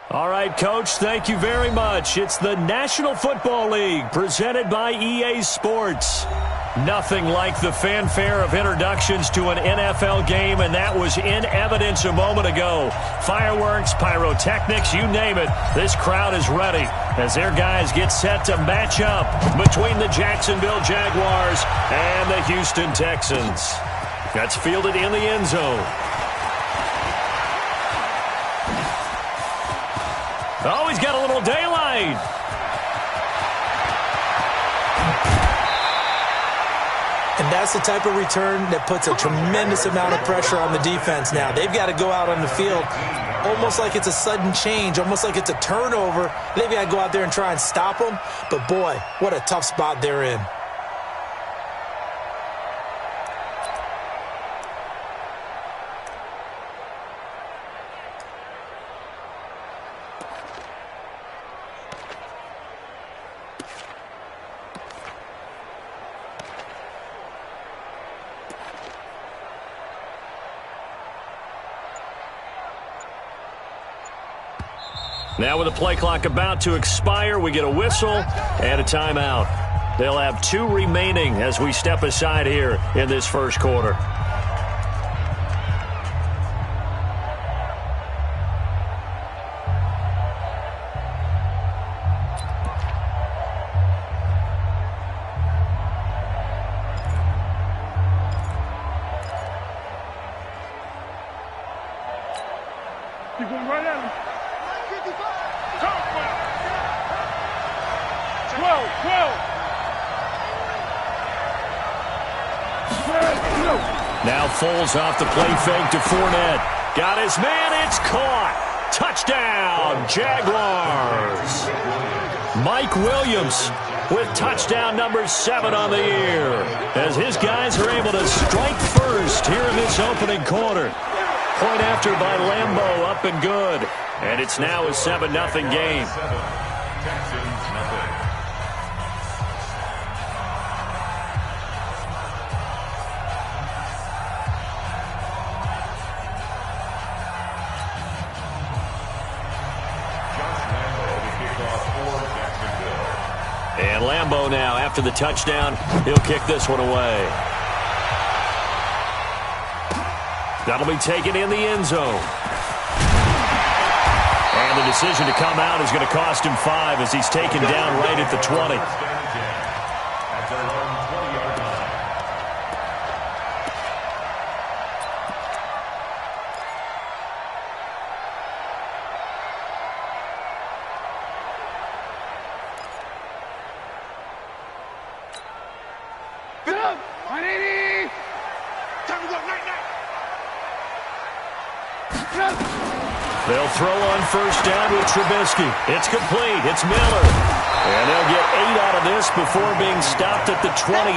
All right, Coach, thank you very much. It's the National Football League presented by EA Sports. Nothing like the fanfare of introductions to an NFL game, and that was in evidence a moment ago. Fireworks, pyrotechnics, you name it. This crowd is ready as their guys get set to match up between the Jacksonville Jaguars and the Houston Texans. That's fielded in the end zone. Oh, he's got a little daylight. And that's the type of return that puts a tremendous amount of pressure on the defense now. They've got to go out on the field almost like it's a sudden change, almost like it's a turnover. They've got to go out there and try and stop them. But, boy, what a tough spot they're in. Now with the play clock about to expire, we get a whistle and a timeout. They'll have 2 remaining as we step aside here in this first quarter. You're going right at him. 12. Now Foles off the play fake to Fournette. Got his man, it's caught. Touchdown, Jaguars. Mike Williams with touchdown number 7 on the year as his guys are able to strike first here in this opening quarter. Point after by Lambeau, up and good. And it's now a 7-0 game. And Lambeau now, after the touchdown, he'll kick this one away. That'll be taken in the end zone. And the decision to come out is going to cost him 5 as he's taken down right at the 20. They'll throw on first down with Trubisky. It's complete. It's Miller. And they'll get 8 out of this before being stopped at the 28.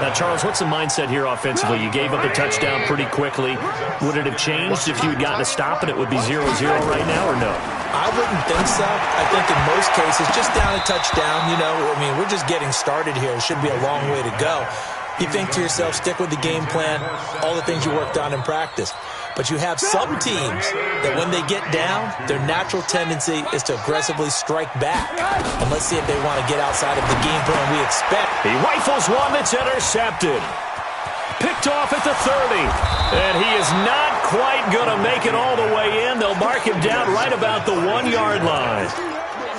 Now, Charles, what's the mindset here offensively? You gave up the touchdown pretty quickly. Would it have changed if you had gotten a stop and it would be 0-0 right now, or no? I wouldn't think so. I think in most cases, just down a touchdown, you know, I mean, we're just getting started here. It should be a long way to go. You think to yourself, stick with the game plan, all the things you worked on in practice. But you have some teams that when they get down, their natural tendency is to aggressively strike back. And let's see if they want to get outside of the game plan we expect. He rifles one that's intercepted. Picked off at the 30. And he is not quite going to make it all the way in. They'll mark him down right about the 1-yard line.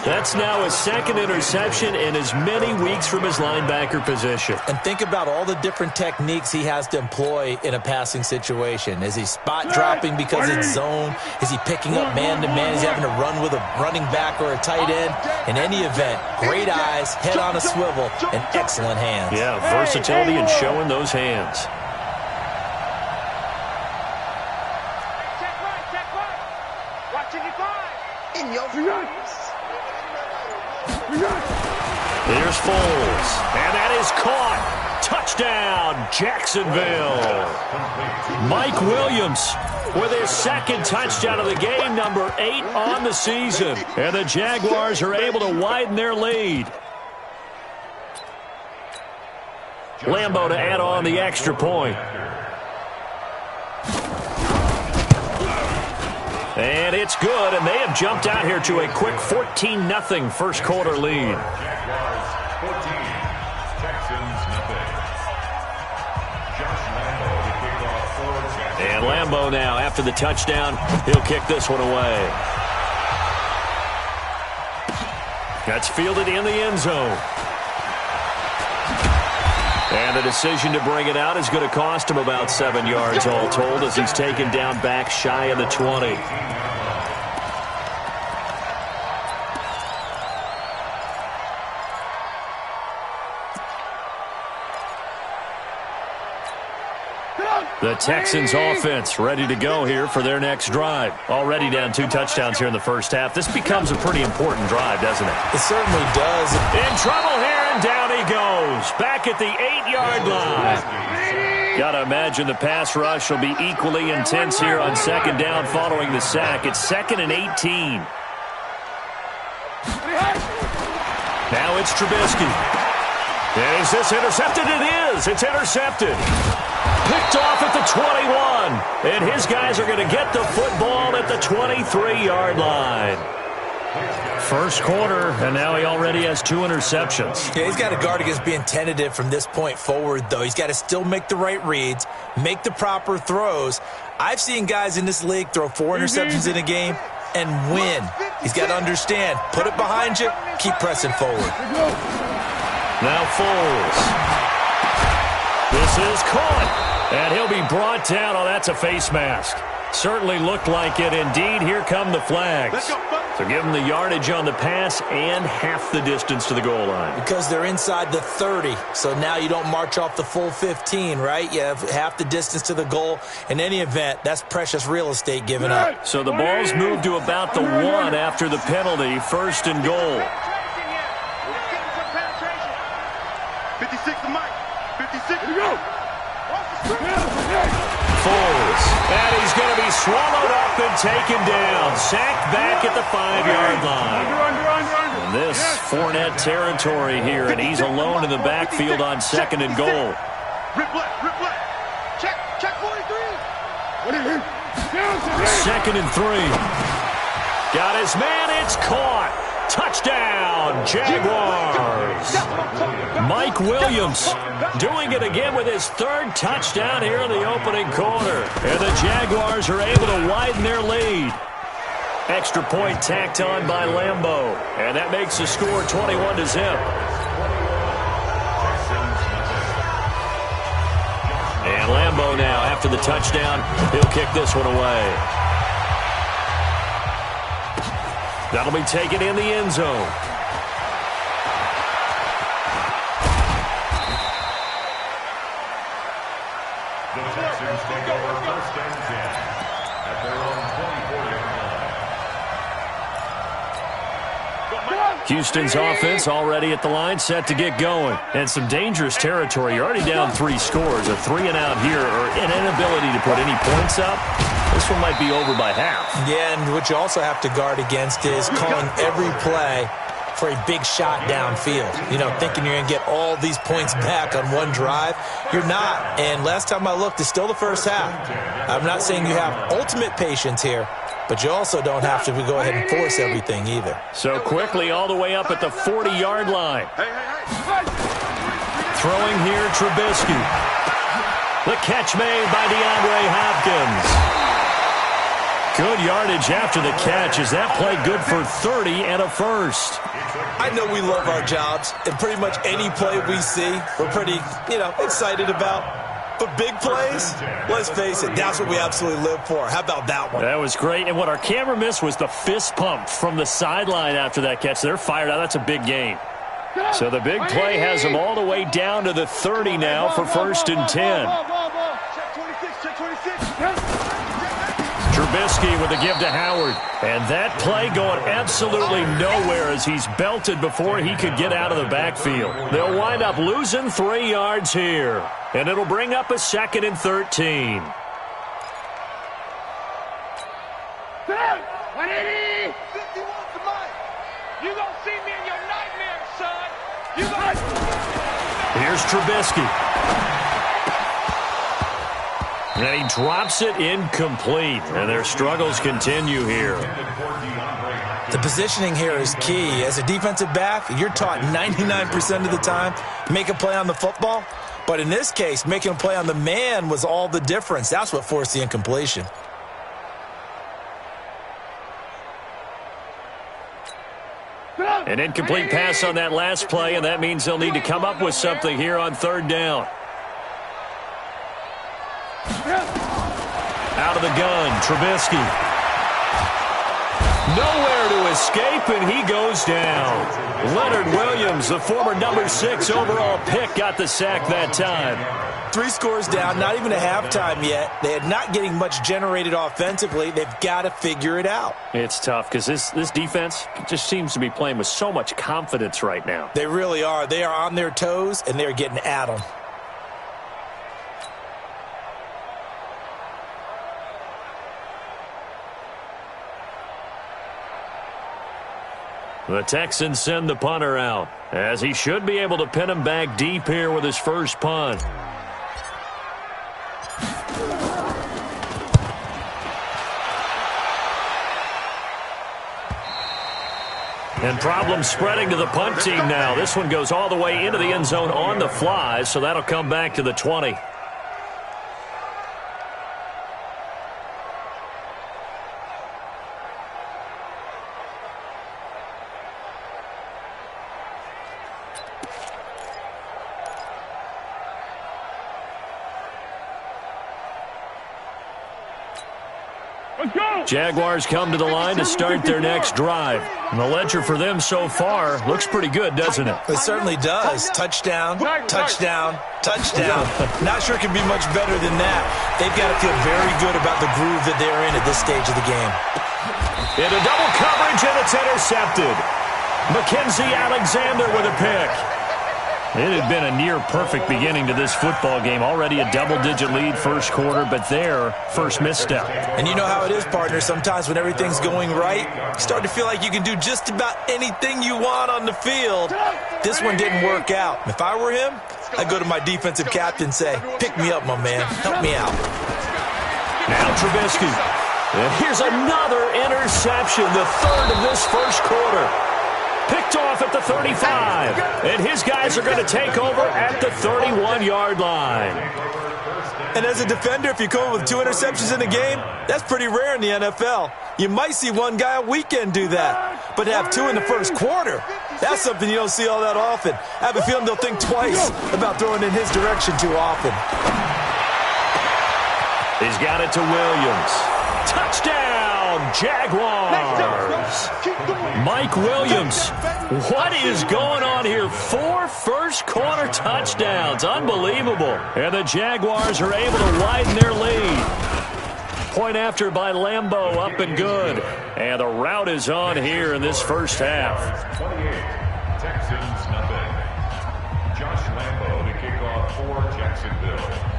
That's now his second interception in as many weeks from his linebacker position. And think about all the different techniques he has to employ in a passing situation. Is he spot dropping because it's zone? Is he picking up man-to-man? Is he having to run with a running back or a tight end? In any event, great eyes, head on a swivel, and excellent hands. Yeah, versatility and showing those hands. Check right. Watching your guard. In your face. Here's Foles, and that is caught. Touchdown, Jacksonville. Mike Williams with his second touchdown of the game, number 8 on the season. And the Jaguars are able to widen their lead. Lambeau to add on the extra point. And it's good, and they have jumped out here to a quick 14-0 first quarter lead. Jaguars 14, Texans nothing. Josh Lambo to kick off for Texans. And Lambo now, after the touchdown, he'll kick this one away. That's fielded in the end zone. And the decision to bring it out is going to cost him about 7 yards all told as he's taken down back shy of the 20. The Texans offense ready to go here for their next drive. Already down 2 touchdowns here in the first half. This becomes a pretty important drive, doesn't it? It certainly does. In trouble here, and down he goes. Back at the 8-yard line. Got to imagine the pass rush will be equally intense here on second down following the sack. It's 2nd and 18. Now it's Trubisky. And is this intercepted? It is. It's intercepted. Picked off at the 21. And his guys are going to get the football at the 23-yard line. First quarter, and now he already has 2 interceptions. Yeah, he's got to guard against being tentative from this point forward, though. He's got to still make the right reads, make the proper throws. I've seen guys in this league throw 4 interceptions in a game and win. He's got to understand, put it behind you, keep pressing forward. Now Foles. This is caught. And he'll be brought down. Oh, that's a face mask. Certainly looked like it. Indeed, here come the flags. So give him the yardage on the pass and half the distance to the goal line. Because they're inside the 30, so now you don't march off the full 15, right? You have half the distance to the goal. In any event, that's precious real estate given up. So the ball's moved to about the 1 after the penalty. First and goal. 56 to Mike. 56 to go. Foles. And he's going to be swallowed up and taken down. Sacked back at the 5-yard line. And this Fournette territory here, and he's alone in the backfield on 2nd and goal. Replay. Check 43. 2nd and 3. Got his man. It's caught. Touchdown, Jaguars. Mike Williams doing it again with his 3rd touchdown here in the opening quarter. And the Jaguars are able to widen their lead. Extra point tacked on by Lambo. And that makes the score 21-0. And Lambo now, after the touchdown, he'll kick this one away. That'll be taken in the end zone. The Texans take over 1st and 10 at their own 24-yard line. Houston's offense already at the line, set to get going. And some dangerous territory. You're already down 3 scores. A 3-and-out here, or an inability to put any points up. This one might be over by half. Yeah, and what you also have to guard against is calling every play for a big shot downfield. You know, thinking you're going to get all these points back on one drive. You're not. And last time I looked, it's still the first half. I'm not saying you have ultimate patience here, but you also don't have to go ahead and force everything either. So quickly all the way up at the 40-yard line. Throwing here, Trubisky. The catch made by DeAndre Hopkins. Good yardage after the catch as that play good for 30 and a first. I know we love our jobs, and pretty much any play we see, we're pretty, excited about. But big plays, let's face it, that's what we absolutely live for. How about that one? That was great. And what our camera missed was the fist pump from the sideline after that catch. They're fired out. That's a big game. So the big play has them all the way down to the 30 now for 1st and 10. Check 26. Trubisky with the give to Howard. And that play going absolutely nowhere as he's belted before he could get out of the backfield. They'll wind up losing 3 yards here. And it'll bring up a 2nd and 13. 180. 51 to Mike. You gonna see me in your nightmares, son. You gonna... Here's Trubisky. And he drops it incomplete. And their struggles continue here. The positioning here is key. As a defensive back, you're taught 99% of the time, make a play on the football. But in this case, making a play on the man was all the difference. That's what forced the incompletion. An incomplete pass on that last play, and that means they'll need to come up with something here on third down. Out of the gun, Trubisky. Nowhere to escape, and he goes down. Leonard Williams, the former number 6 overall pick, got the sack that time. 3 scores down, not even a halftime yet. They are not getting much generated offensively. They've got to figure it out. It's tough because this defense just seems to be playing with so much confidence right now. They really are. They are on their toes, and they're getting at them. The Texans send the punter out, as he should be able to pin him back deep here with his first punt. And problems spreading to the punt team now. This one goes all the way into the end zone on the fly, so that'll come back to the 20. Jaguars come to the line to start their next drive. And the ledger for them so far looks pretty good, doesn't it? It certainly does. Touchdown, touchdown, touchdown. Not sure it can be much better than that. They've got to feel very good about the groove that they're in at this stage of the game. Into double coverage, and it's intercepted. Mackenzie Alexander with a pick. It had been a near-perfect beginning to this football game. Already a double-digit lead first quarter, but their first misstep. And you know how it is, partner. Sometimes when everything's going right, you start to feel like you can do just about anything you want on the field. This one didn't work out. If I were him, I'd go to my defensive captain and say, pick me up, my man. Help me out. Now Trubisky. And here's another interception, the third of this first quarter. Picked off at the 35. And his guys are going to take over at the 31-yard line. And as a defender, if you come with 2 interceptions in a game, that's pretty rare in the NFL. You might see one guy a weekend do that. But to have 2 in the first quarter, that's something you don't see all that often. I have a feeling they'll think twice about throwing in his direction too often. He's got it to Williams. Touchdown, Jaguars. Mike Williams. What is going on here? 4 first-quarter touchdowns. Unbelievable. And the Jaguars are able to widen their lead. Point after by Lambo, up and good. And the route is on here in this first half. 28, Texans nothing. Josh Lambo to kick off for Jacksonville.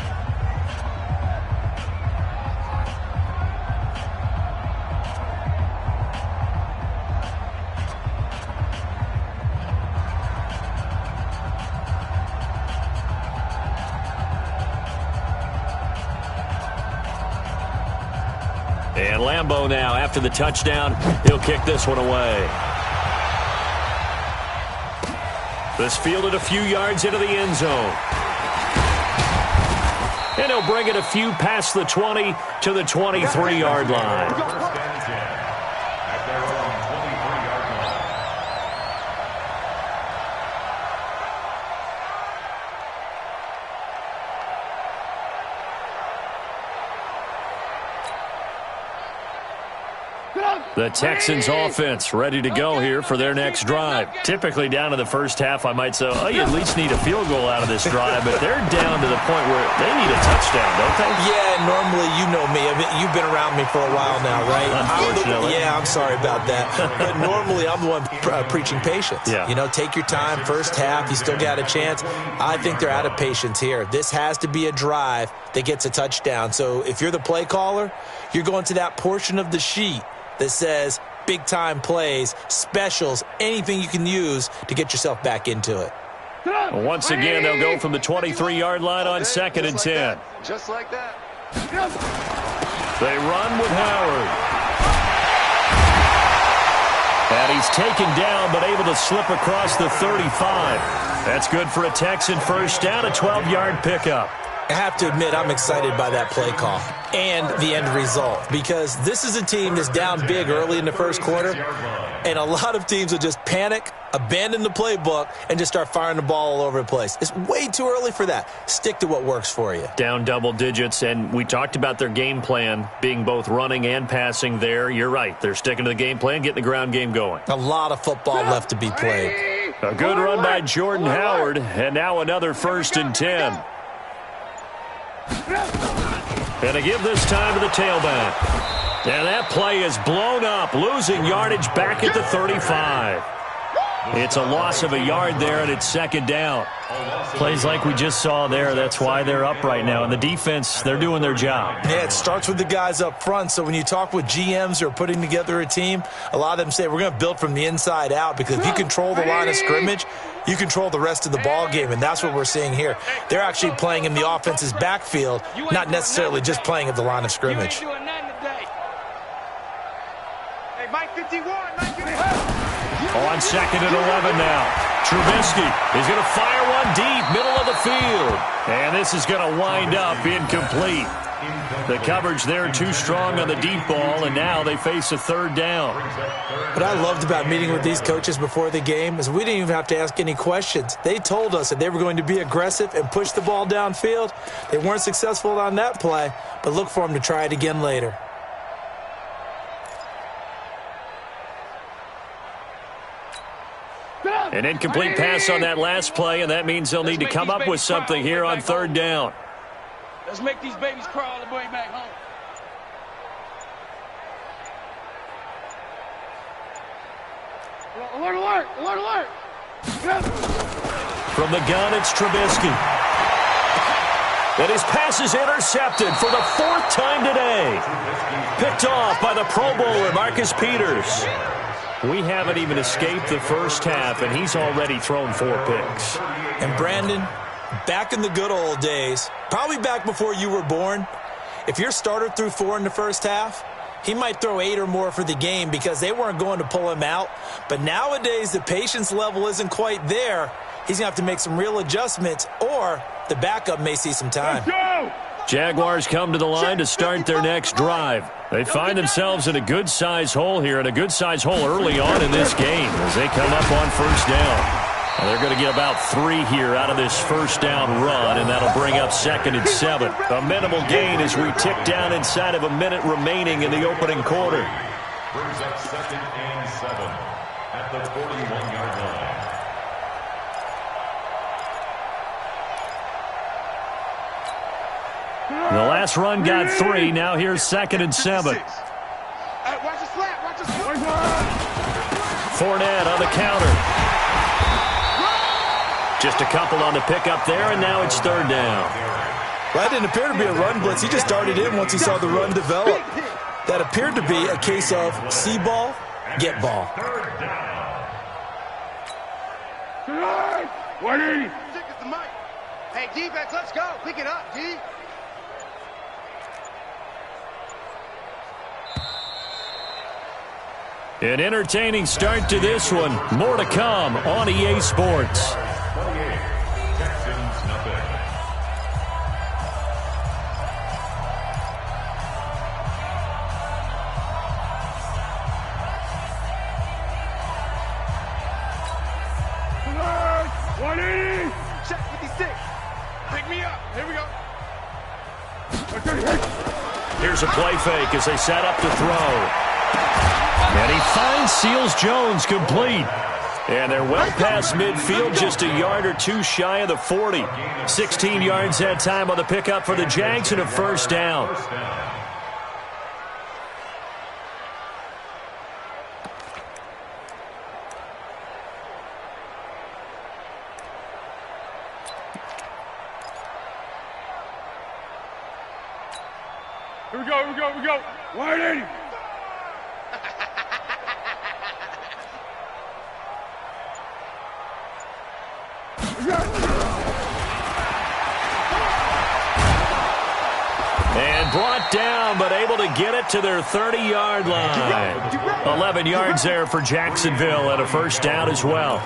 And Lambo now, after the touchdown, he'll kick this one away. This fielded a few yards into the end zone. And he'll bring it a few past the 20 to the 23-yard line. First and 10 at their own 23-yard line. The Texans offense ready to go here for their next drive. Typically down to the first half, I might say, oh, you at least need a field goal out of this drive, but they're down to the point where they need a touchdown, don't they? Yeah, normally, you know me. You've been around me for a while now, right? Unfortunately. I'm sorry about that. But normally, I'm the one preaching patience. Yeah. You know, take your time, first half, you still got a chance. I think they're out of patience here. This has to be a drive that gets a touchdown. So if you're the play caller, you're going to that portion of the sheet that says big-time plays, specials, anything you can use to get yourself back into it. Once again, they'll go from the 23-yard line on 2nd and 10. Just like that. They run with Howard. And he's taken down, but able to slip across the 35. That's good for a Texan first down, a 12-yard pickup. I have to admit, I'm excited by that play call and the end result, because this is a team that's down big early in the first quarter, and a lot of teams will just panic, abandon the playbook, and just start firing the ball all over the place. It's way too early for that. Stick to what works for you. Down double digits, and we talked about their game plan being both running and passing there. You're right. They're sticking to the game plan, getting the ground game going. A lot of football left to be played. A good run by Jordan Howard, and now another 1st and 10. And to give this time to the tailback. And that play is blown up, losing yardage back at the 35. It's a loss of a yard there, and it's 2nd down. Plays like we just saw there, that's why they're up right now. And the defense, they're doing their job. Yeah, it starts with the guys up front. So when you talk with GMs who are putting together a team, a lot of them say we're going to build from the inside out, because if you control the line of scrimmage, you control the rest of the ball game, and that's what we're seeing here. They're actually playing in the offense's backfield, not necessarily just playing at the line of scrimmage. On 2nd and 11 now. Trubisky is going to fire one deep, middle of the field. And this is going to wind up incomplete. The coverage there too strong on the deep ball, and now they face a 3rd down. What I loved about meeting with these coaches before the game is we didn't even have to ask any questions. They told us that they were going to be aggressive and push the ball downfield. They weren't successful on that play, but look for them to try it again later. An incomplete pass on that last play, and that means they'll need to come up with something here on 3rd down. Let's make these babies crawl the way back home. Alert, alert, alert, alert. From the gun, it's Trubisky. And his pass is intercepted for the 4th time today. Picked off by the Pro Bowler, Marcus Peters. We haven't even escaped the first half, and he's already thrown 4 picks. And Brandon, back in the good old days, probably back before you were born, if your starter threw 4 in the first half, he might throw 8 or more for the game because they weren't going to pull him out. But nowadays, the patience level isn't quite there. He's going to have to make some real adjustments, or the backup may see some time. Jaguars come to the line to start their next drive. They find themselves in a good-sized hole here, and a good-sized hole early on in this game as they come up on 1st down. And they're going to get about 3 here out of this 1st down run, and that'll bring up 2nd and 7. A minimal gain as we tick down inside of a minute remaining in the opening quarter. Brings up 2nd and 7 at the 41-yard line. The last run got 3. Now here's 2nd and 7. Fournette on the counter. Just a couple on the pickup there, and now it's 3rd down. Well, that didn't appear to be a run blitz. He just darted in once he saw the run develop. That appeared to be a case of see ball, get ball. 180. Hey, defense, let's go. Pick it up, D. An entertaining start to this one. More to come on EA Sports. 28, Texans nothing. Check 56. Pick me up. Here we go. Here's a play fake as they set up to throw. And he finds Seals Jones complete. And they're well past midfield, just a yard or 2 shy of the 40. 16 yards that time on the pickup for the Jags and a 1st down. Here we go, here we go, here we go. 180. And And brought down, but able to get it to their 30-yard line. 11 yards there for Jacksonville and a first down as well.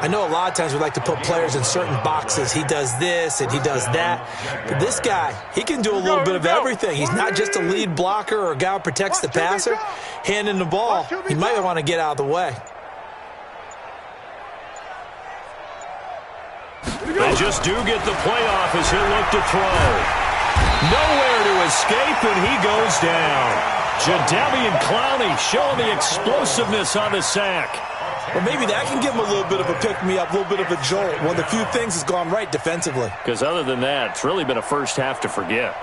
I know a lot of times we like to put players in certain boxes. He does this and he does that. But this guy, he can do a little bit of everything. He's not just a lead blocker or a guy who protects the passer. Handing the ball, he might want to get out of the way. They just do get the playoff as he'll look to throw. Nowhere to escape, and he goes down. Jadeveon Clowney showing the explosiveness on the sack. Well, maybe that can give him a little bit of a pick-me-up, a little bit of a jolt. One of the few things has gone right defensively. Because other than that, it's really been a first half to forget.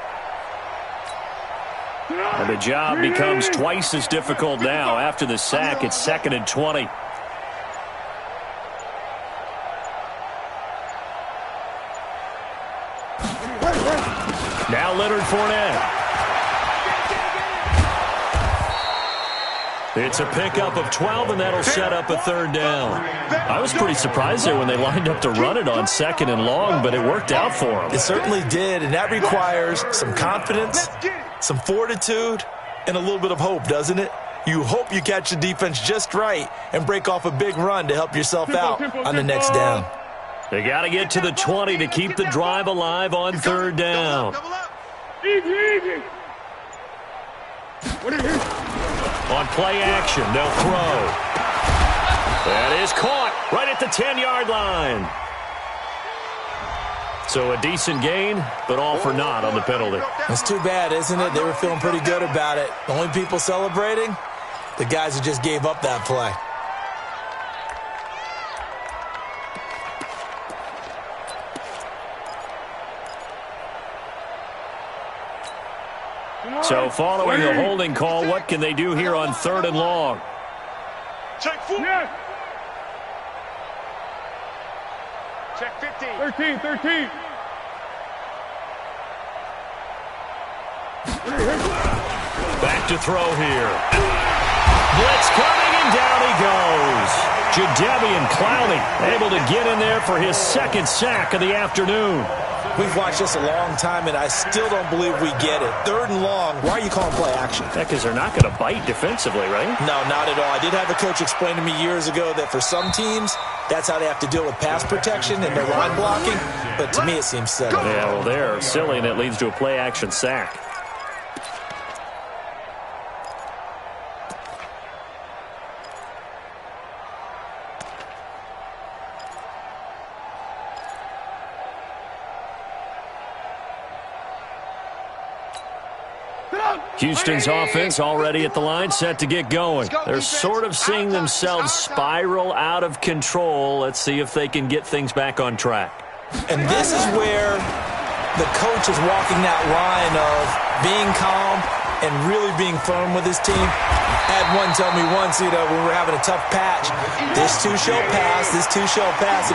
And the job becomes twice as difficult now. After the sack, it's 2nd and 20. Now Leonard Fournette. It's a pickup of 12, and that'll set up a 3rd down. I was pretty surprised there when they lined up to run it on 2nd and long, but it worked out for them. It certainly did, and that requires some confidence, some fortitude, and a little bit of hope, doesn't it? You hope you catch the defense just right and break off a big run to help yourself out on the next down. They got to get to the 20 to keep the drive alive on 3rd down. Easy. On play action, they'll throw. That is caught right at the 10-yard line. So a decent gain, but all for naught on the penalty. It's too bad, isn't it? They were feeling pretty good about it. The only people celebrating, the guys who just gave up that play. So following the holding call, what can they do here on 3rd and long? Check 4. Yeah. Check 15. 13. Back to throw here. Blitz coming, and down he goes. Jadeveon Clowney able to get in there for his 2nd sack of the afternoon. We've watched this a long time, and I still don't believe we get it. 3rd and long, why are you calling play action? Because they're not going to bite defensively, right? No, not at all. I did have a coach explain to me years ago that for some teams, that's how they have to deal with pass protection and their line blocking. But to me, it seems silly. Yeah, well, they're silly, and it leads to a play action sack. Houston's offense already at the line, set to get going. They're sort of seeing themselves spiral out of control. Let's see if they can get things back on track. And this is where the coach is walking that line of being calm and really being firm with his team. I had one tell me once, when we were having a tough patch, this too shall pass, and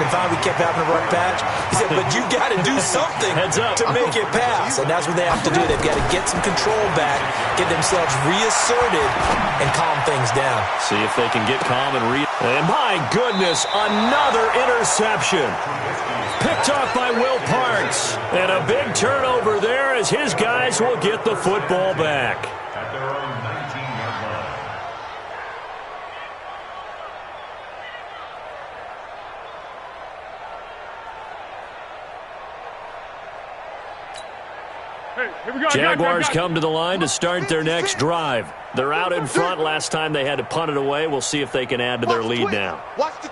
then finally we kept having a rough patch. He said, but you got to do something to make it pass, and that's what they have to do. They've got to get some control back, get themselves reasserted, and calm things down. See if they can get calm and And my goodness, another interception. Picked off by Will Parks. And a big turnover there as his guys will get the football back. At their own 19-yard line. Jaguars come to the line to start their next drive. They're out in front. Last time they had to punt it away. We'll see if they can add to their lead now.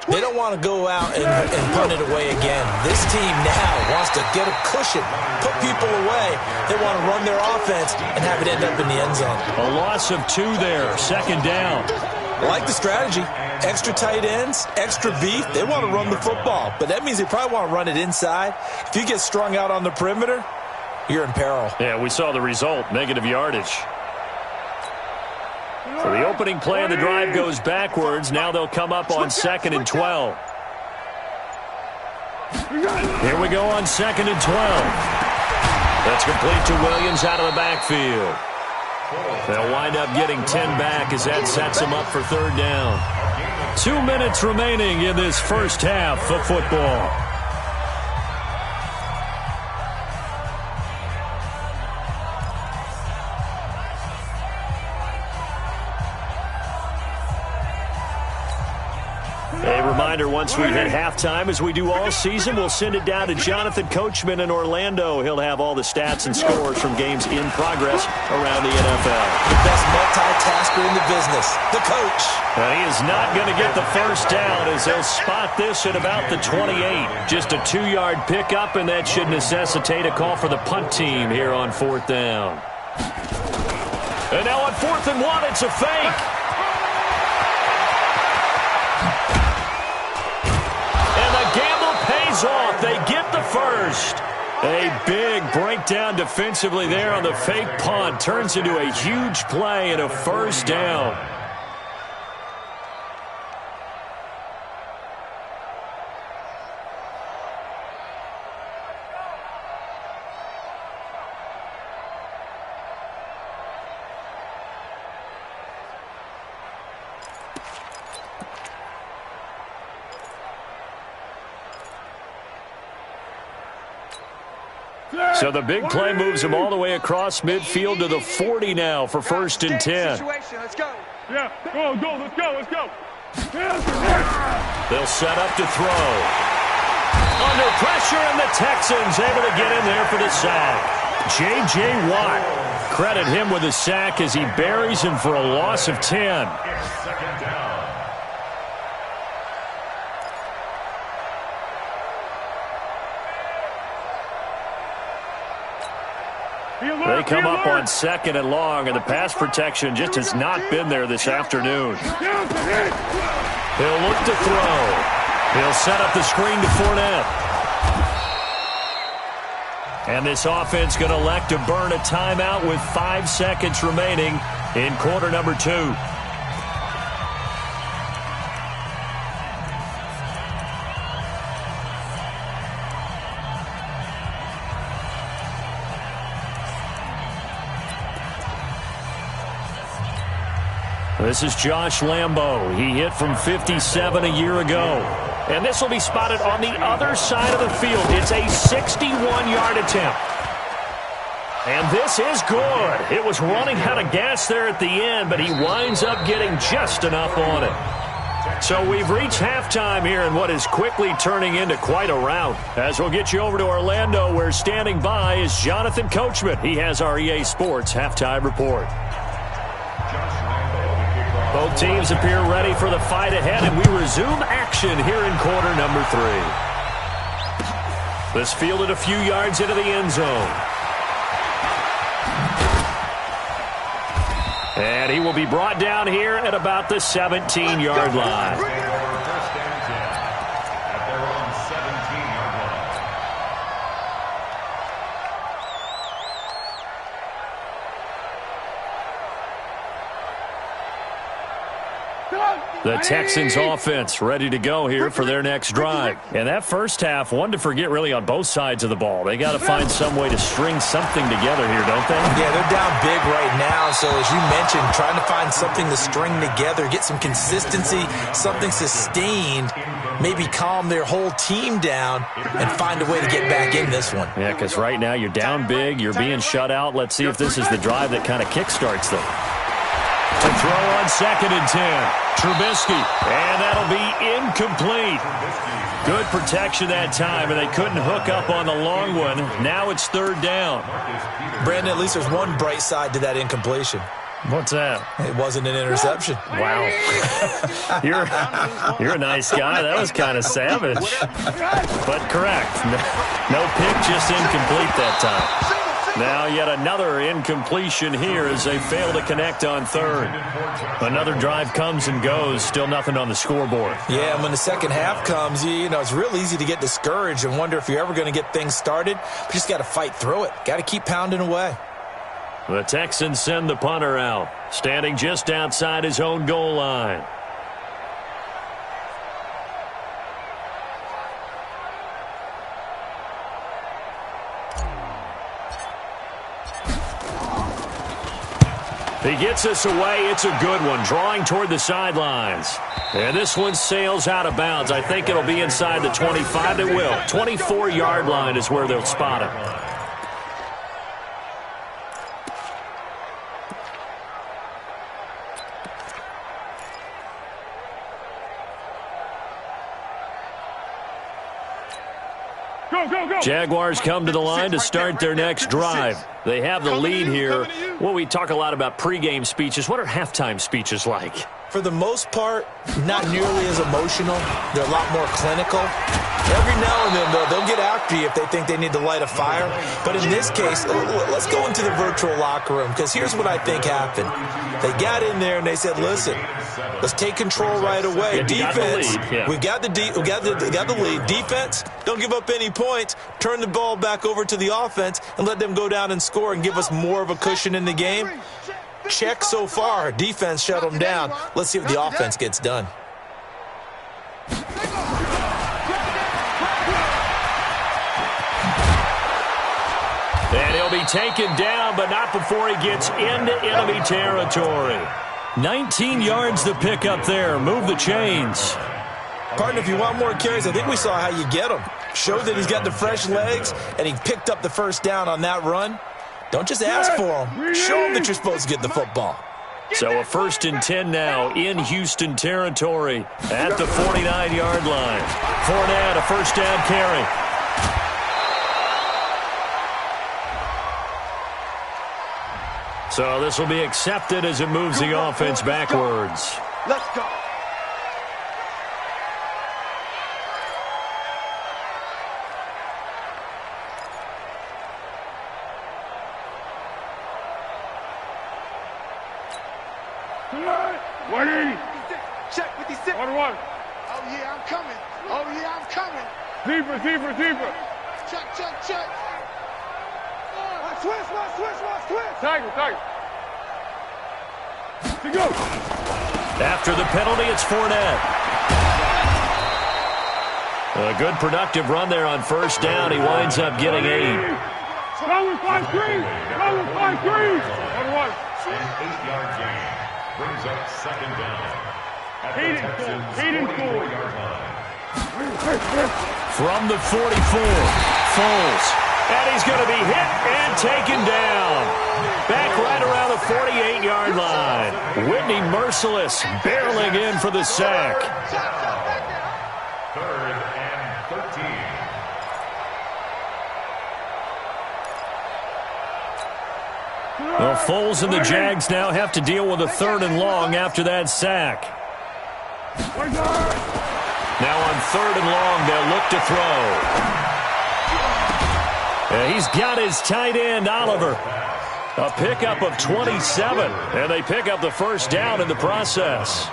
They don't want to go out and punt it away again. This team now wants to get a cushion, put people away. They want to run their offense and have it end up in the end zone. A loss of 2 there, 2nd down. I like the strategy. Extra tight ends, extra beef. They want to run the football, but that means they probably want to run it inside. If you get strung out on the perimeter, you're in peril. Yeah, we saw the result, negative yardage. So the opening play of the drive goes backwards. Now they'll come up on 2nd and 12. Here we go on 2nd and 12. That's complete to Williams out of the backfield. They'll wind up getting 10 back as that sets them up for 3rd down. 2 minutes remaining in this first half of football. reminder, once we hit halftime, as we do all season, we'll send it down to Jonathan Coachman in Orlando. He'll have all the stats and scores from games in progress around the NFL. The best multitasker in the business, the coach. And he is not going to get the first down as they'll spot this at about the 28. Just a 2-yard pickup, and that should necessitate a call for the punt team here on 4th down. And now on 4th and 1, it's a fake. And the gamble pays off. They get the first. A big breakdown defensively there on the fake punt. Turns into a huge play and a first down. So the big play moves him all the way across midfield to the 40 now for 1st and 10. Let's go. Yeah, let's go. They'll set up to throw. Under pressure, and the Texans able to get in there for the sack. J.J. Watt, credit him with a sack as he buries him for a loss of 10. Second down. They come up on 2nd and long, and the pass protection just has not been there this afternoon. He'll look to throw. He'll set up the screen to Fournette. And this offense going to elect to burn a timeout with 5 seconds remaining in quarter number 2. This is Josh Lambo. He hit from 57 a year ago. And this will be spotted on the other side of the field. It's a 61-yard attempt. And this is good. It was running out of gas there at the end, but he winds up getting just enough on it. So we've reached halftime here in what is quickly turning into quite a rout. As we'll get you over to Orlando, where standing by is Jonathan Coachman. He has our EA Sports halftime report. Both teams appear ready for the fight ahead, and we resume action here in quarter number 3. This fielded a few yards into the end zone. And he will be brought down here at about the 17-yard line. The Texans offense ready to go here for their next drive. And that first half, one to forget really on both sides of the ball. They got to find some way to string something together here, don't they? Yeah, they're down big right now. So as you mentioned, trying to find something to string together, get some consistency, something sustained, maybe calm their whole team down and find a way to get back in this one. Yeah, because right now you're down big, you're being shut out. Let's see if this is the drive that kind of kickstarts them. To throw on 2nd and 10. Trubisky, and that'll be incomplete. Good protection that time, and they couldn't hook up on the long one. Now it's 3rd down. Brandon, at least there's one bright side to that incompletion. What's that? It wasn't an interception. Wow. You're a nice guy. That was kind of savage. But correct. No pick, just incomplete that time. Now yet another incompletion here as they fail to connect on 3rd. Another drive comes and goes. Still nothing on the scoreboard. Yeah, and when the second half comes, you know, it's real easy to get discouraged and wonder if you're ever going to get things started. But you just got to fight through it. Got to keep pounding away. The Texans send the punter out, standing just outside his own goal line. He gets us away. It's a good one, drawing toward the sidelines. And this one sails out of bounds. I think it'll be inside the 25. It will. 24-yard line is where they'll spot him. Go, go, go. Jaguars come to the line to start their next drive. They have the lead here. Well, we talk a lot about pregame speeches. What are halftime speeches like? For the most part, not nearly as emotional. They're a lot more clinical. Every now and then, though, they'll get after you if they think they need to light a fire. But in this case, let's go into the virtual locker room, because here's what I think happened. They got in there and they said, listen, let's take control right away. Yeah, Defense, we got the lead. Defense, don't give up any points. Turn the ball back over to the offense and let them go down and score and give us more of a cushion in the game. Check so far. Defense shut them down. Let's see if the offense gets done. And he'll be taken down, but not before he gets into enemy territory. 19 yards to pick up there. Move the chains. Partner, if you want more carries, I think we saw how you get him. Showed that he's got the fresh legs, and he picked up the first down on that run. Don't just ask for him. Show him that you're supposed to get the football. So a 1st and 10 now in Houston territory at the 49-yard line. Fournette, a first down carry. So this will be accepted as it moves the offense backwards. Let's go. Check 56. 1-1. Oh, yeah, I'm coming. Oh, yeah, I'm coming. Deeper. Check. Watch twist. Tiger. To go. After the penalty, it's Fournette. A good productive run there on first down. He winds up getting 8. Go with 5-3. 1-1. 8-yard gain brings up second down. At the Texans' 44-yard line. From the 44, Foles. And he's going to be hit and taken down. Back right around the 48-yard line. Whitney Merciless barreling in for the sack. 3rd and 13. Well, Foles and the Jags now have to deal with a 3rd and long after that sack. Now on 3rd and long, they'll look to throw. He's got his tight end, Oliver. A pickup of 27, and they pick up the first down in the process.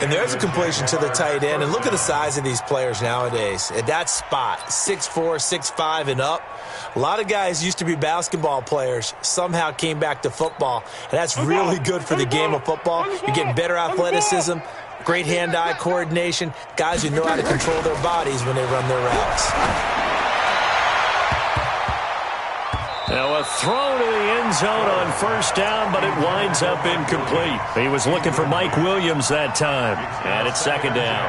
And there's a completion to the tight end. And look at the size of these players nowadays. At that spot, 6'4", 6'5", and up. A lot of guys used to be basketball players, somehow came back to football. And that's really good for the game of football. You're getting better athleticism, great hand-eye coordination, guys who know how to control their bodies when they run their routes. Now a throw to the end zone on first down, but it winds up incomplete. He was looking for Mike Williams that time, and it's second down.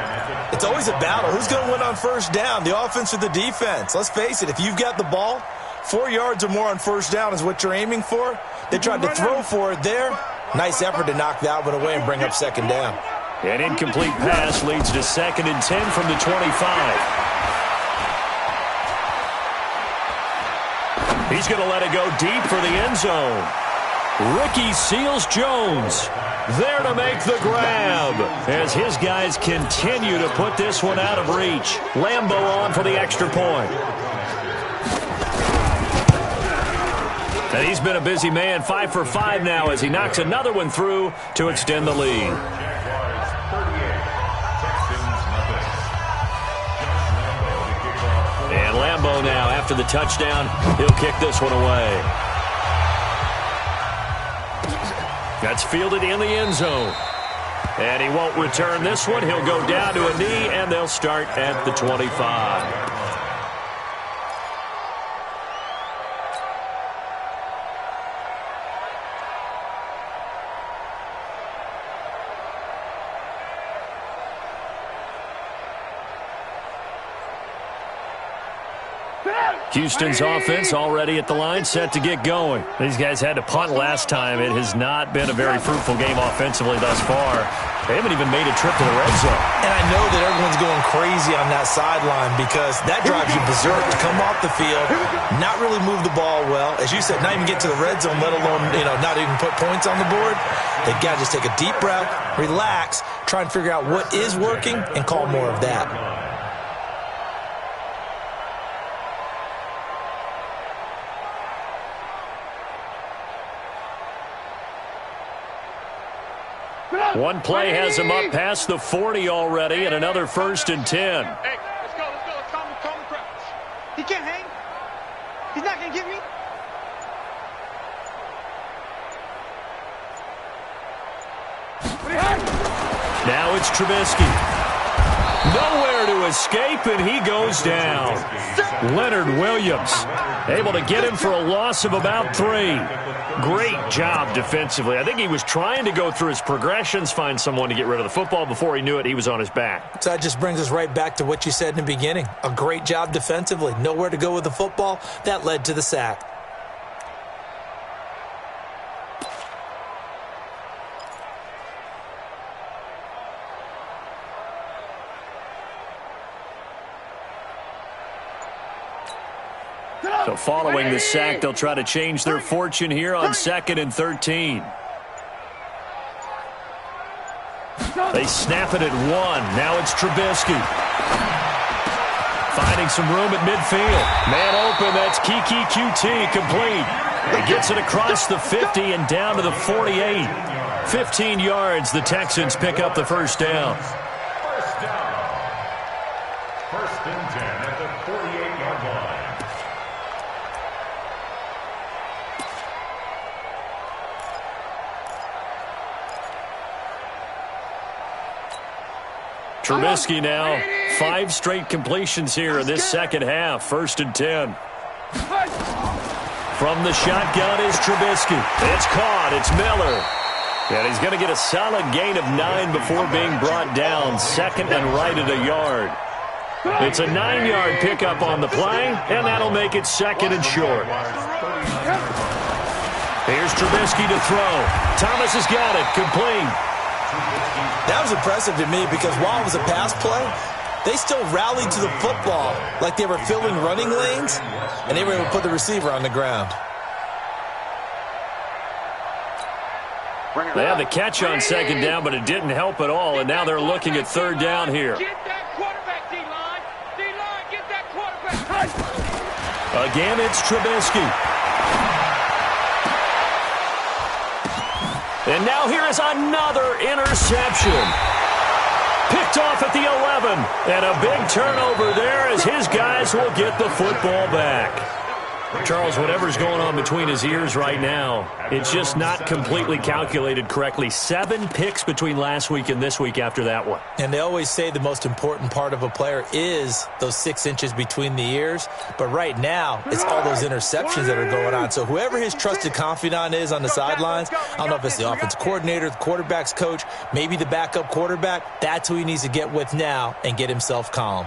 It's always a battle. Who's going to win on first down, the offense or the defense? Let's face it, if you've got the ball, 4 yards or more on first down is what you're aiming for. They tried to throw for it there. Nice effort to knock that one away and bring up second down. An incomplete pass leads to 2nd and 10 from the 25. He's going to let it go deep for the end zone. Ricky Seals-Jones there to make the grab as his guys continue to put this one out of reach. Lambeau on for the extra point. And he's been a busy man, 5 for 5 now as he knocks another one through to extend the lead. And Lambeau now, after the touchdown, he'll kick this one away. That's fielded in the end zone. And he won't return this one. He'll go down to a knee, and they'll start at the 25. Houston's offense already at the line, set to get going. These guys had to punt last time. It has not been a very fruitful game offensively thus far. They haven't even made a trip to the red zone. And I know that everyone's going crazy on that sideline because that drives you berserk to come off the field, not really move the ball well. As you said, not even get to the red zone, let alone, not even put points on the board. They've got to just take a deep breath, relax, try and figure out what is working, and call more of that. One play has him up past the 40 already, and another 1st and 10. Hey, let's go. Calm the crowd. He can't hang. He's not going to get me. Now it's Trubisky. Nowhere to escape, and he goes down. Leonard Williams able to get him for a loss of about 3. Great job defensively. I think he was trying to go through his progressions, find someone to get rid of the football. Before he knew it, he was on his back. So that just brings us right back to what you said in the beginning. A great job defensively. Nowhere to go with the football. That led to the sack. So following the sack, they'll try to change their fortune here on 2nd and 13. They snap it at 1. Now it's Trubisky. Finding some room at midfield. Man open, that's Kiki QT complete. He gets it across the 50 and down to the 48. 15 yards, the Texans pick up the first down. First down. 1st and 10 at the 48-yard line. Trubisky now, 5 straight completions here in this second half. 1st and 10. From the shotgun is Trubisky. It's caught. It's Miller. And he's going to get a solid gain of 9 before being brought down. 2nd and right at a yard. It's a 9-yard pickup on the play, and that'll make it 2nd and short. Here's Trubisky to throw. Thomas has got it. Complete. That was impressive to me because while it was a pass play, they still rallied to the football like they were filling running lanes, and they were able to put the receiver on the ground. They had the catch on 2nd down, but it didn't help at all, and now they're looking at 3rd down here. Get that quarterback, D-line. D-line, get that quarterback. Again, it's Trubisky. And now here is another interception. Picked off at the 11. And a big turnover there as his guys will get the football back. Charles, whatever's going on between his ears right now, it's just not completely calculated correctly. 7 picks between last week and this week after that one. And they always say the most important part of a player is those 6 inches between the ears. But right now, it's all those interceptions that are going on. So whoever his trusted confidant is on the sidelines, I don't know if it's the offensive coordinator, the quarterback's coach, maybe the backup quarterback, that's who he needs to get with now and get himself calm.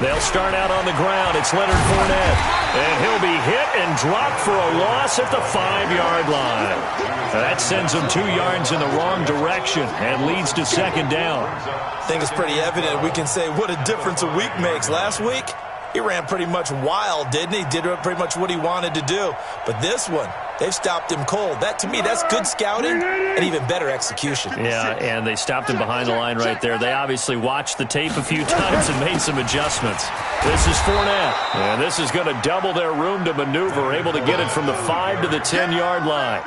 They'll start out on the ground. It's Leonard Fournette. And he'll be hit and dropped for a loss at the 5-yard line. That sends him 2 yards in the wrong direction and leads to 2nd down. I think it's pretty evident. We can say what a difference a week makes. Last week, he ran pretty much wild, didn't he? Did pretty much what he wanted to do. But this one, they've stopped him cold. That, to me, that's good scouting and even better execution. Yeah, and they stopped him behind the line right there. They obviously watched the tape a few times and made some adjustments. This is Fournette, and this is going to double their room to maneuver, able to get it from the 5 to the 10-yard line.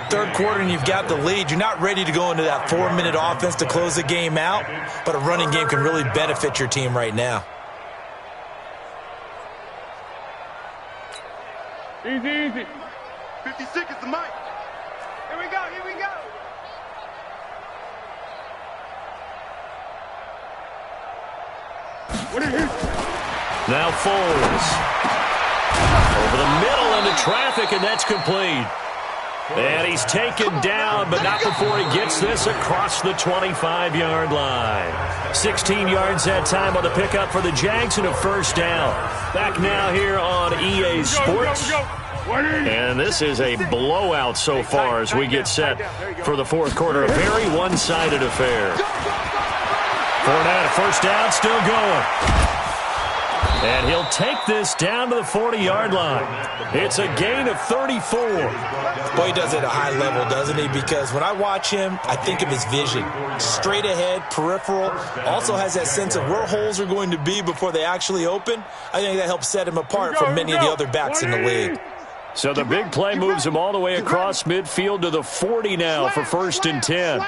3rd quarter, and you've got the lead. You're not ready to go into that 4-minute offense to close the game out, but a running game can really benefit your team right now. Easy. 50 seconds to Mike. Here we go. Now Foles. Over the middle into traffic, and that's complete. And he's taken down, but not before he gets this across the 25-yard line. 16 yards that time on the pickup for the Jags and a first down. Back now here on EA Sports. And this is a blowout so far as we get set for the fourth quarter. A very one-sided affair. Fournette, first down, still going. And he'll take this down to the 40-yard line. It's a gain of 34. Boy, he does it at a high level, doesn't he? Because when I watch him, I think of his vision. Straight ahead, peripheral. Also has that sense of where holes are going to be before they actually open. I think that helps set him apart from many of the other backs in the league. So the big play moves him all the way across midfield to the 40 now for first and 10.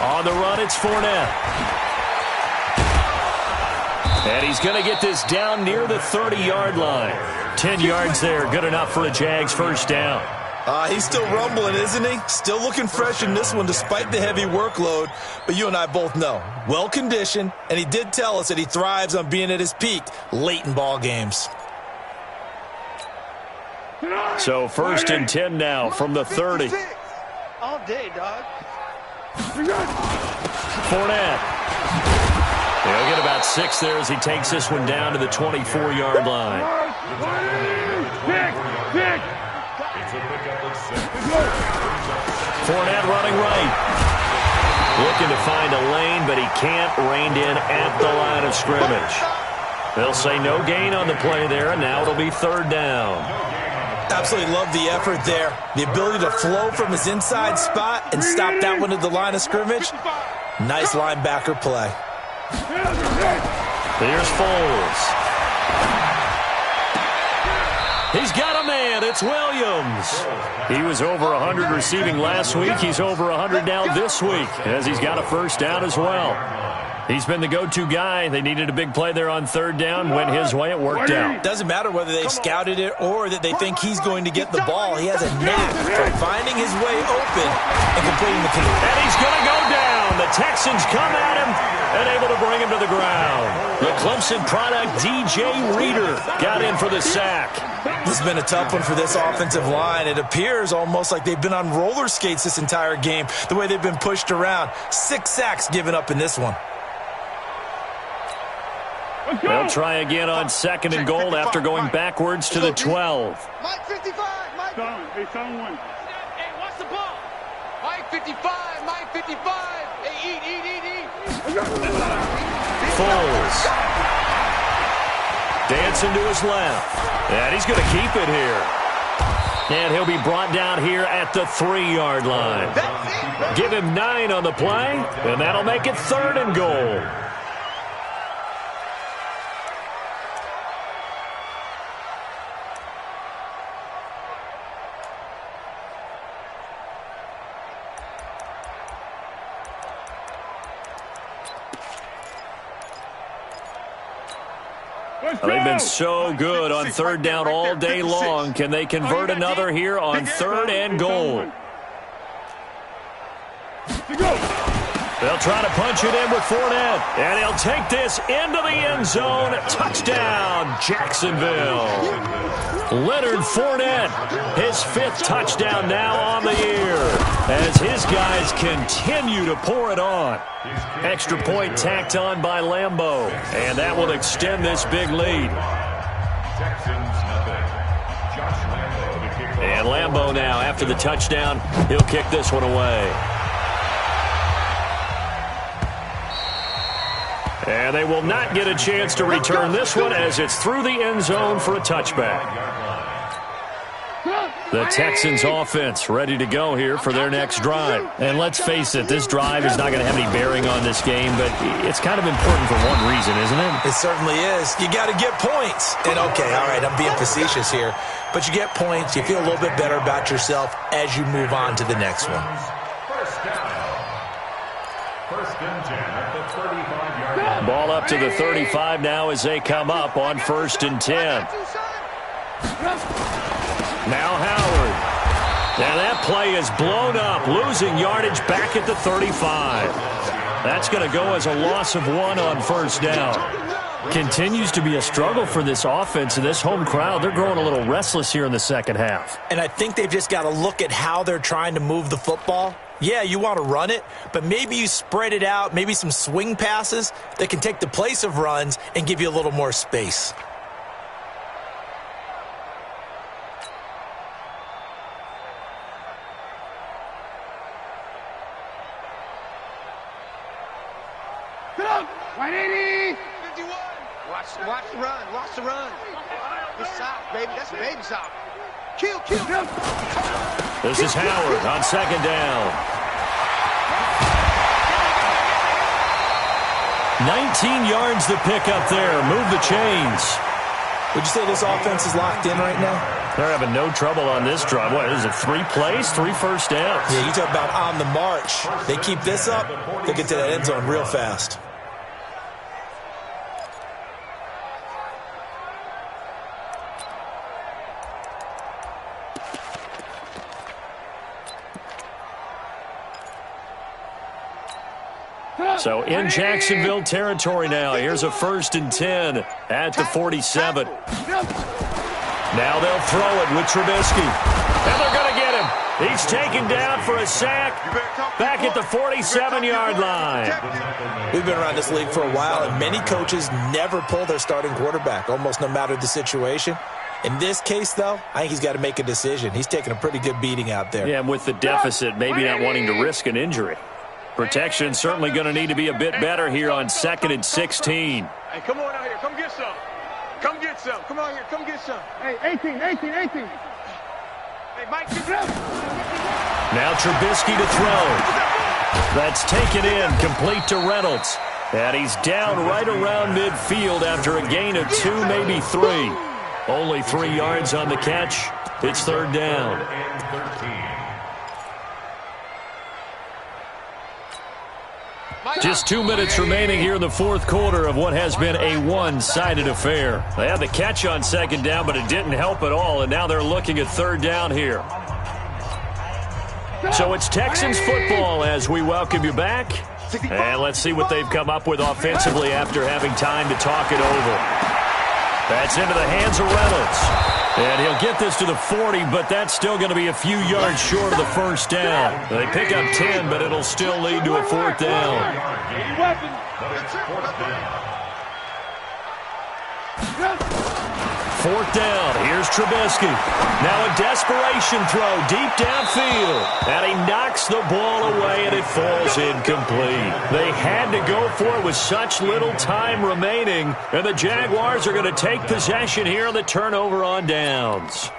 On the run, it's Fournette. And he's going to get this down near the 30-yard line. 10 yards there, good enough for a Jags first down. He's still rumbling, isn't he? Still looking fresh in this one despite the heavy workload. But you and I both know, well-conditioned, and he did tell us that he thrives on being at his peak late in ball games. So first and 10 now from the 30. All day, dog. Fournette. He'll get about 6 there as he takes this one down to the 24-yard line. Fournette running right. Looking to find a lane, but he can't. Reined in at the line of scrimmage. They'll say no gain on the play there, and now it'll be third down. Absolutely love the effort there. The ability to flow from his inside spot and stop that one at the line of scrimmage. Nice linebacker play. Here's Foles. He's got a man. It's Williams. He was over 100 receiving last week. He's over 100 now this week as he's got a first down as well. He's been the go-to guy. They needed a big play there on third down. Went his way. It worked out. Doesn't matter whether they've scouted it or that they think he's going to get the ball. He has a knack for finding his way open and completing the kick. And he's going to go down. The Texans come at him and able to bring him to the ground. The Clemson product, DJ Reader, got in for the sack. This has been a tough one for this offensive line. It appears almost like they've been on roller skates this entire game, the way they've been pushed around. 6 sacks given up in this one. They'll try again on second and goal after going backwards to the 12. Mike 55, Mike. Hey, someone. Hey, what's the ball? Mike 55, Mike 55. Hey, eat. Foles. Dancing to his left. And he's going to keep it here. And he'll be brought down here at the 3-yard line. Give him 9 on the play, and that'll make it third and goal. They've been so good on third down all day long. Can they convert another here on third and goal? They'll try to punch it in with Fournette. And he'll take this into the end zone. Touchdown, Jacksonville. Leonard Fournette, his 5th touchdown now on the year as his guys continue to pour it on. Extra point tacked on by Lambeau, and that will extend this big lead. And Lambeau now, after the touchdown, he'll kick this one away. And they will not get a chance to return this one as it's through the end zone for a touchback. The Texans offense ready to go here for their next drive. And let's face it, this drive is not going to have any bearing on this game, but it's kind of important for one reason, isn't it? It certainly is. You got to get points. And okay, all right, I'm being facetious here, but you get points, you feel a little bit better about yourself as you move on to the next one. First and 10 at the 35-yard line. Ball up to the 35 now as they come up on first and 10. Now Howard. And that play is blown up, losing yardage back at the 35. That's going to go as a loss of 1 on first down. Continues to be a struggle for this offense and this home crowd. They're growing a little restless here in the second half. And I think they've just got to look at how they're trying to move the football. Yeah, you want to run it, but maybe you spread it out, maybe some swing passes that can take the place of runs and give you a little more space. Get up! 180! 51. Watch the run. Watch the run. Good sock, baby. That's baby sock. Kill. This is Howard on second down. 19 yards to pick up there. Move the chains. Would you say this offense is locked in right now? They're having no trouble on this drive. What is it, 3 plays, 3 first downs? Yeah, you talk about on the march. They keep this up, they'll get to that end zone real fast. So in Jacksonville territory now. Here's a 1st and 10 at the 47. Now they'll throw it with Trubisky. And they're going to get him. He's taken down for a sack back at the 47-yard line. We've been around this league for a while, and many coaches never pull their starting quarterback, almost no matter the situation. In this case, though, I think he's got to make a decision. He's taking a pretty good beating out there. Yeah, and with the deficit, maybe not wanting to risk an injury. Protection certainly going to need to be a bit better here on 2nd and 16. Hey, come on out here. Come get some. Come get some. Come on here. Come get some. Hey, 18. Hey, Mike, get up. Now Trubisky to throw. That's taken in, complete to Reynolds. And he's down right around midfield after a gain of 2, maybe 3. Only 3 yards on the catch. It's 3rd down. Just 2 minutes remaining here in the 4th quarter of what has been a one-sided affair. They had the catch on 2nd down, but it didn't help at all, and now they're looking at 3rd down here. So it's Texans football as we welcome you back. And let's see what they've come up with offensively after having time to talk it over. That's into the hands of Reynolds. And he'll get this to the 40, but that's still going to be a few yards short of the 1st down. They pick up 10, but it'll still lead to a 4th down. 4th down. Here's Trubisky. Now a desperation throw deep downfield. And he knocks the ball away, and it falls incomplete. They had to go for it with such little time remaining. And the Jaguars are going to take possession here on the turnover on downs.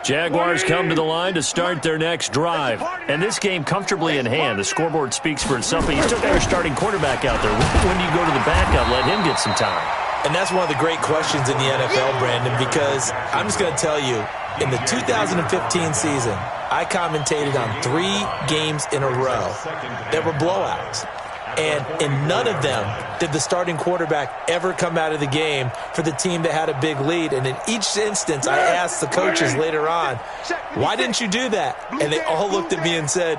Jaguars come to the line to start their next drive. And this game comfortably in hand. The scoreboard speaks for itself. But you still got your starting quarterback out there. When do you go to the backup, let him get some time? And that's one of the great questions in the NFL, Brandon, because I'm just going to tell you, in the 2015 season, I commentated on 3 games in a row that were blowouts. And in none of them did the starting quarterback ever come out of the game for the team that had a big lead. And in each instance, I asked the coaches later on, why didn't you do that? And they all looked at me and said,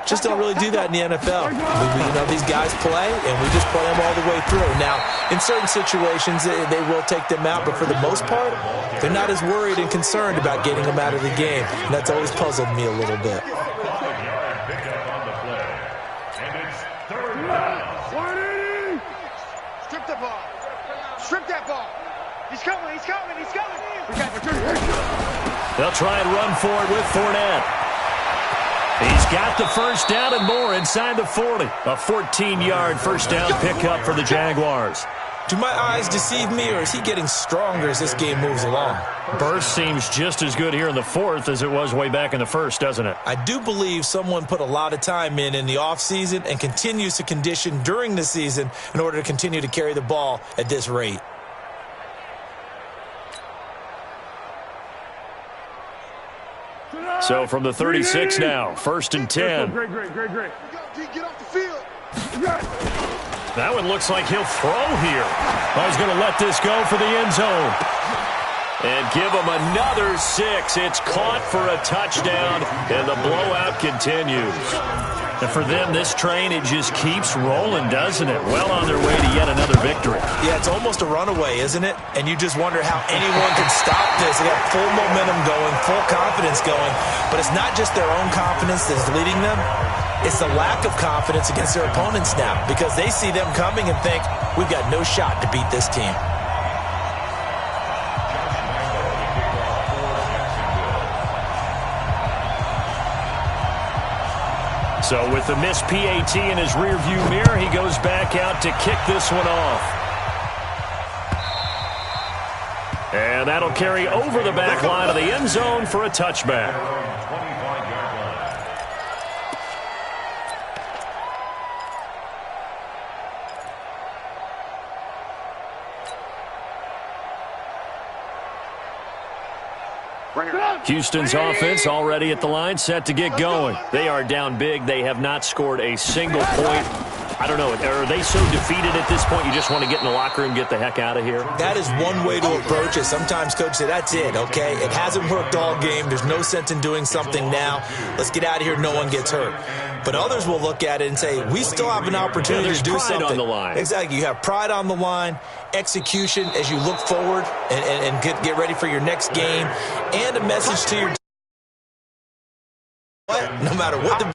just don't really do that in the NFL. You know, these guys play, and we just play them all the way through. Now, in certain situations, they will take them out. But for the most part, they're not as worried and concerned about getting them out of the game. And that's always puzzled me a little bit. Strip that ball. He's coming. They'll try and run for it with Fournette. He's got the 1st down and more inside the 40. A 14-yard 1st down pickup for the Jaguars. Do my eyes deceive me, or is he getting stronger as this game moves along? Burst seems just as good here in the 4th as it was way back in the 1st, doesn't it? I do believe someone put a lot of time in the offseason and continues to condition during the season in order to continue to carry the ball at this rate. So from the 36 now, 1st and 10. Great. Get off the field. That one looks like he'll throw here. I was going to let this go for the end zone. And give them another 6. It's caught for a touchdown, and the blowout continues. And for them, this train, it just keeps rolling, doesn't it? Well on their way to yet another victory. Yeah, it's almost a runaway, isn't it? And you just wonder how anyone can stop this. They got full momentum going, full confidence going. But it's not just their own confidence that's leading them. It's the lack of confidence against their opponents now, because they see them coming and think, we've got no shot to beat this team. So with the missed PAT in his rearview mirror, he goes back out to kick this one off. And that'll carry over the back line of the end zone for a touchback. Houston's offense already at the line, set to get going. They are down big. They have not scored a single point. I don't know. Are they so defeated at this point you just want to get in the locker room and get the heck out of here? That is one way to approach it. Sometimes coaches say, that's it, okay? It hasn't worked all game. There's no sense in doing something now. Let's get out of here. No one gets hurt. But others will look at it and say, we still have an opportunity to do something. Pride on the line. Exactly. You have pride on the line, execution as you look forward and get ready for your next game, and a message to your no matter what the